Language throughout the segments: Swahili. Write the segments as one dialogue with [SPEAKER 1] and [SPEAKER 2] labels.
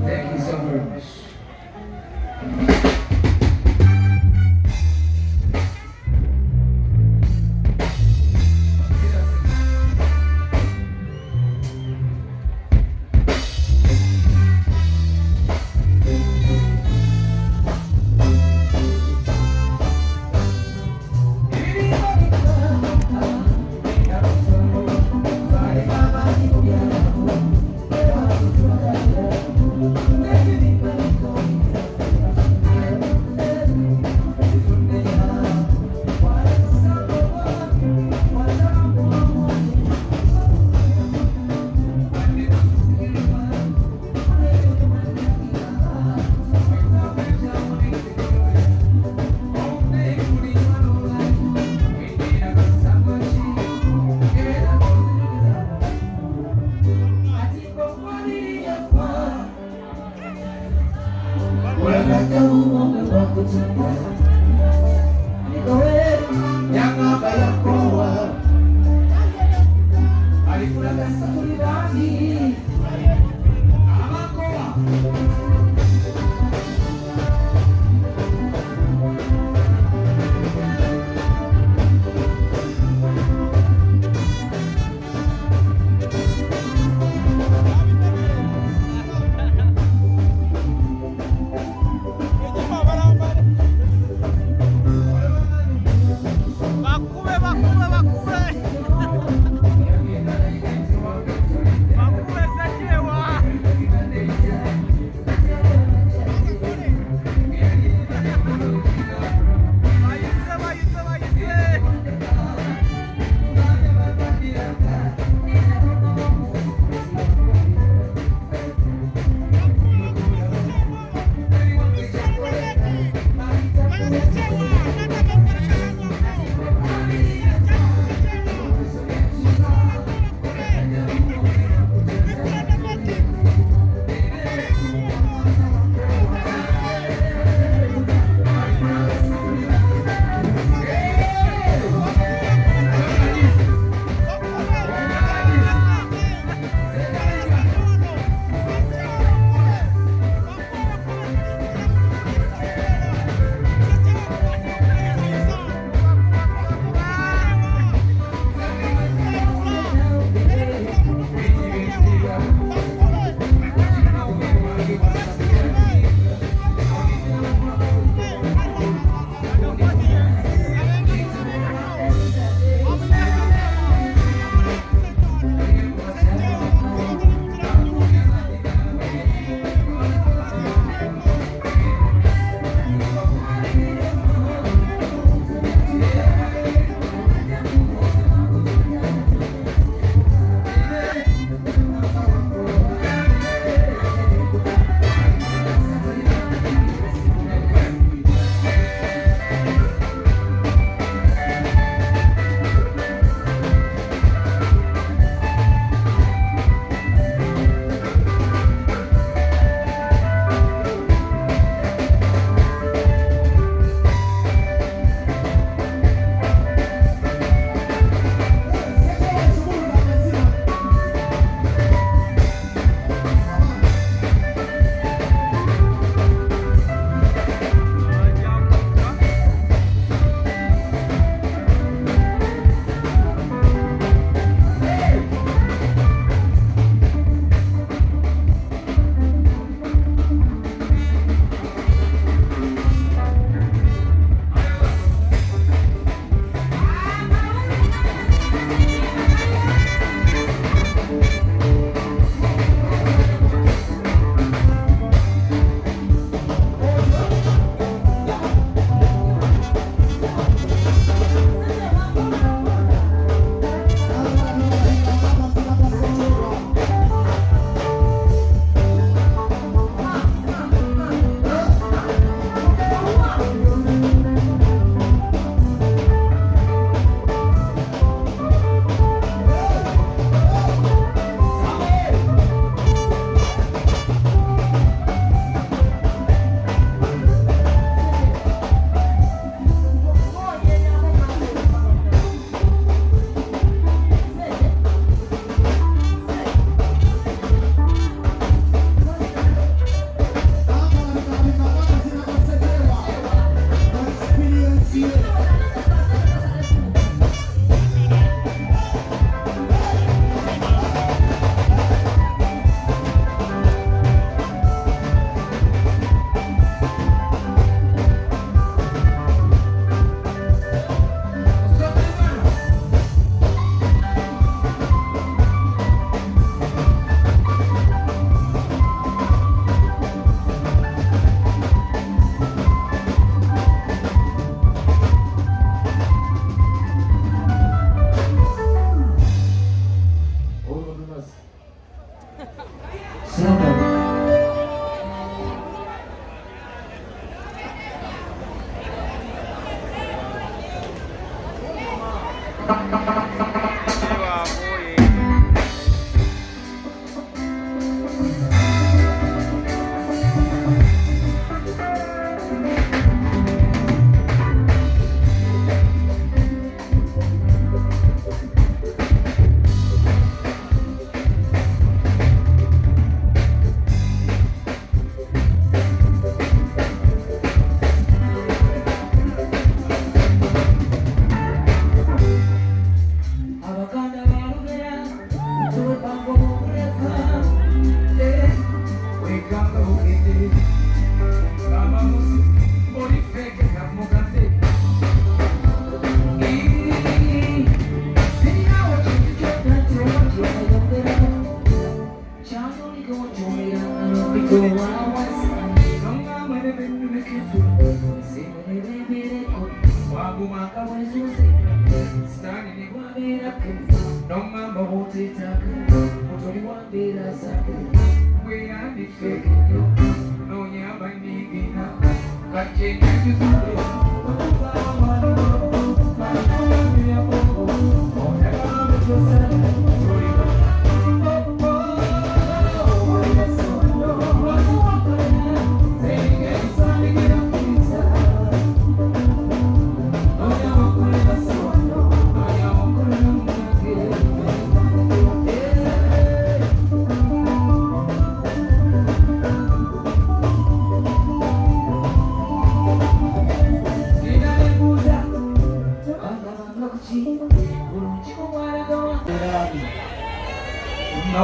[SPEAKER 1] Thank you so very much.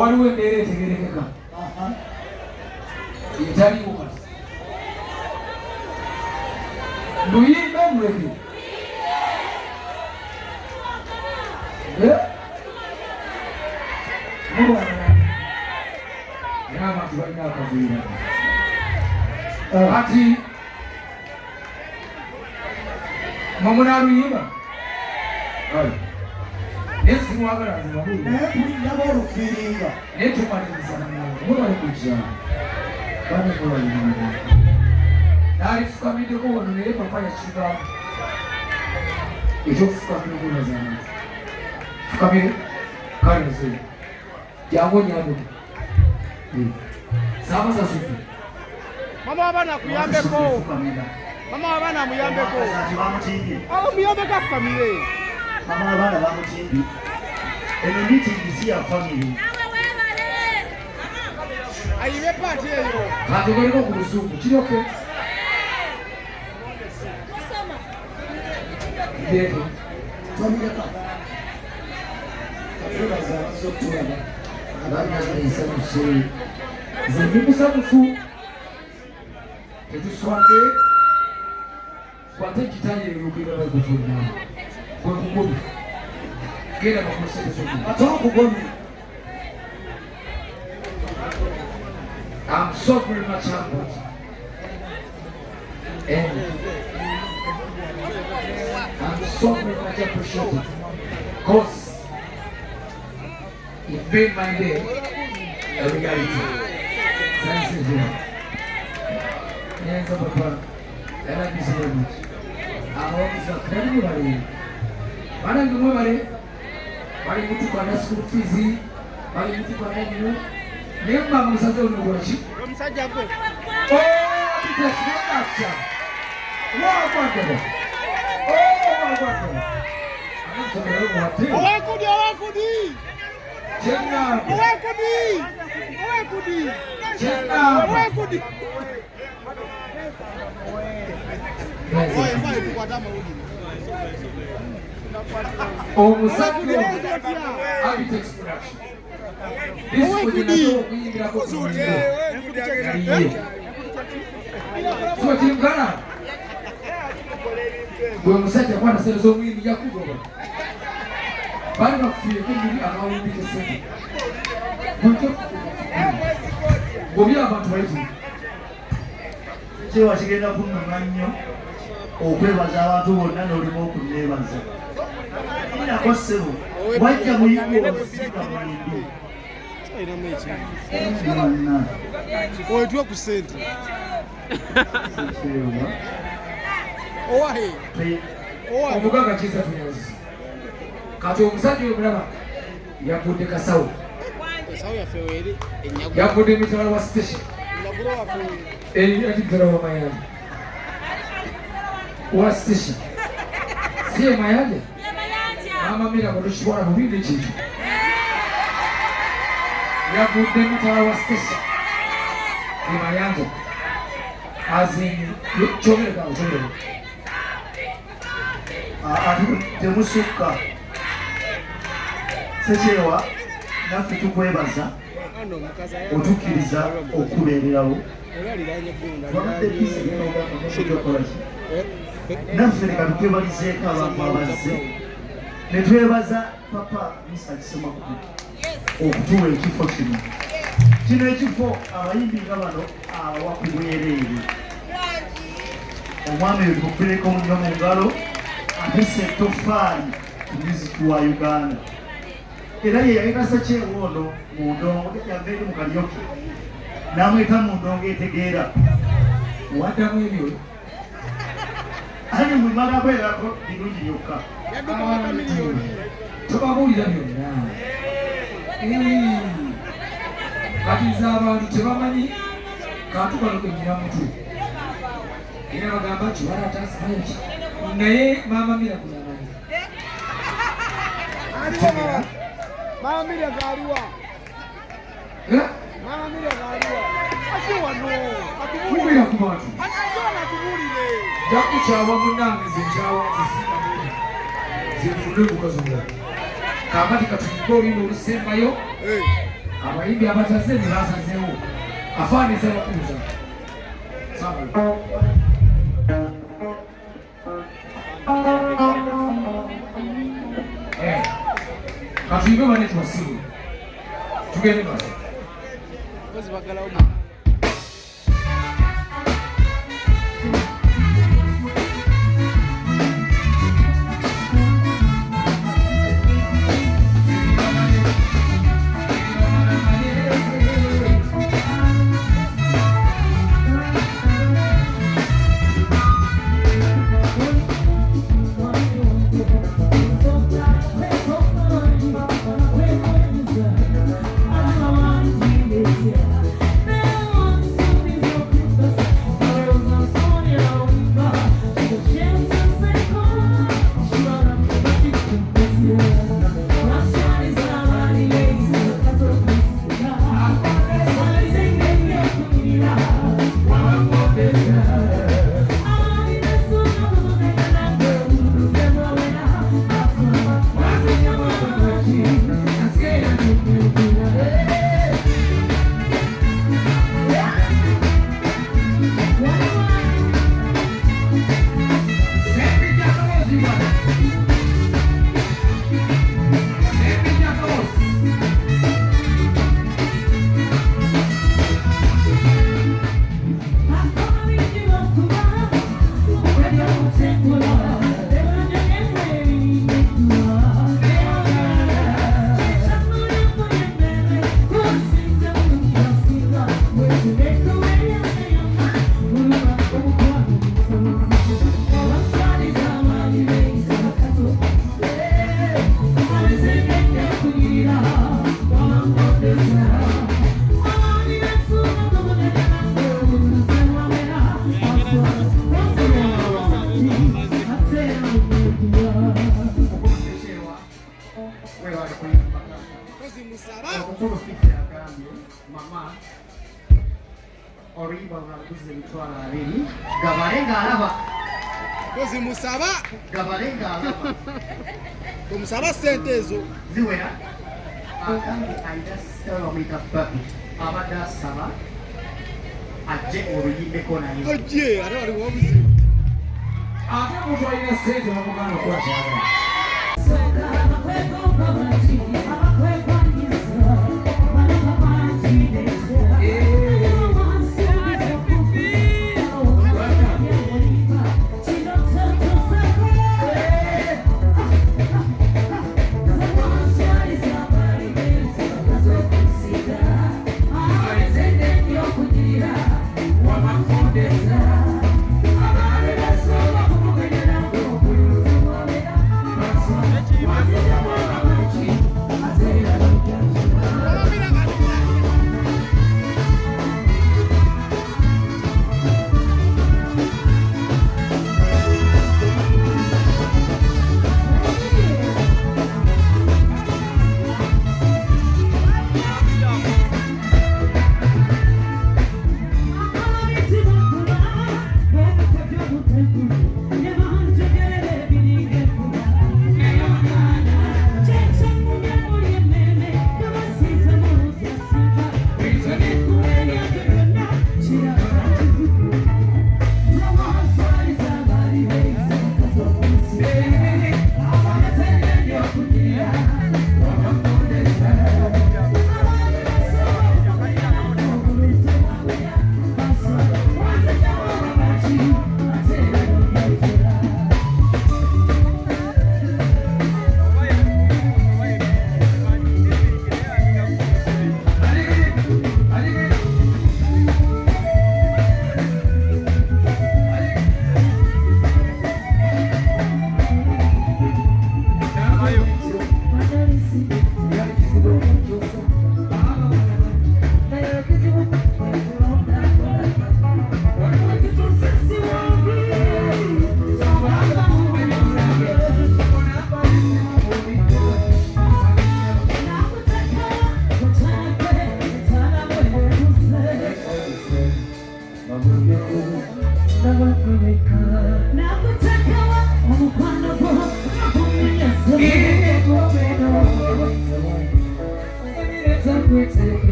[SPEAKER 1] waliwo embeera etegerekeka etaliwo kati luyimba muleke era abantu balina akavuira ati mwamunaluyimba nesimwagala nzimabulnaba olufiiringa naye tumaliriza mulwali kujja bane mulwalina nalifukamiddeko wano naye papa yakivamu ekyokufukamire kunazana fukamire kalezo jangu nyamuke samusasuke
[SPEAKER 2] mama wabana akuyambeko mama wabana amuyambeko amuyambeko afamire
[SPEAKER 3] mama abana bamutimbi eno mitingi si ya family
[SPEAKER 2] ayibe pati eyo
[SPEAKER 1] kategereko ku lusuku kiryoke yego twamileka katulaza sokutulaba abanyazayisamuso zendimusamufu tetuswande kwate kitanyererukira bakufuna kwekugobi genda bakusetesoki atwakugobi. I'm so very much humbled and I'm so very much appreciated because it made my day a reality. Thanks to you. Yes, Papa. I like you so very much. I'm always a friend of you. Bana ngumwe bali mutukana school fees, bali mutukana nyo. Nemba musaza unogochi.
[SPEAKER 2] Omusajja gwe.
[SPEAKER 1] Oh, bitasimacha. Wa kwandebo. Oh, wa kwandebo. Anasema wati.
[SPEAKER 2] Owekudi.
[SPEAKER 1] Chenga.
[SPEAKER 2] Owekudi.
[SPEAKER 1] Chenga.
[SPEAKER 2] Owekudi.
[SPEAKER 1] Omusajja Abitex production. This was the kuyimbira ko so timgana gwe musajja kwana sere zo mwimbi yakugoba bali bakufiye kumbi akawumbi kesente bunto gobi abantu balizi
[SPEAKER 3] kyewa kigenda kunnuma nnyo okwebaza abantu bonna n'olima okunneebaza inako ssebo wajja muyimbi olusiika muyimbi
[SPEAKER 2] owetuwe ku sente owahe
[SPEAKER 1] omugaga kiza tunyazi kati omusajja omulaba yagudde kasawo yagudde mitala wa station mitala wa mayanja wa station siye mayanja mama mira kutokitwala bubindi kintu yagudde mitala wa station mayanja azini kyogereka kyogereka
[SPEAKER 3] temusukka Sekyewa naffe tukwebaza otukkiriza okubeererawo naffe leka tutwebalizeeko abantu abazze ne twebaza papa Musa Kisemaku okutuwa ekifo kino ekifo abayimbi nga bano abawa ku bwereere omwami oyo tumukubireeko munnyo mu ngalo atese ettofaali ku muziki wa Uganda era ye yaleka Sekyewa ono mu ndongo yava eri mu Kalyoke n'amweta mu ndongo etegeera
[SPEAKER 1] waddamu ebyo
[SPEAKER 3] ali mumala bwerako birungi byokka
[SPEAKER 1] tobabuulira byonna katiza abantu tebamanyi kantu kano kenyina mutwe era bagamba nti walaataasimanyi naye maama mira kuyamanyi
[SPEAKER 2] Mama Mira galiwa. Mama Mira galiwa. Ati wano.
[SPEAKER 1] Kubira ku bantu.
[SPEAKER 2] Ajona tubulire.
[SPEAKER 1] Jakukyawa munange zenjawa zisika zifudde kukazunga. Kakati katuyiko olino olusembayo. Abayimbi abataze ne basazeewo. Afaanisa bakuuza. Saba. Katuyimbe bane tuwasibu. Tugende basi.
[SPEAKER 2] Kozi bagalawo. Musaba sente ezo
[SPEAKER 3] ziwera akambi aidasaba bamwita papi abadde asaba ajje oluyimbeko naye
[SPEAKER 2] ojje ate waliwo obuzibu
[SPEAKER 1] ate omuntu alina sente bamugana okukola kyagala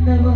[SPEAKER 1] Never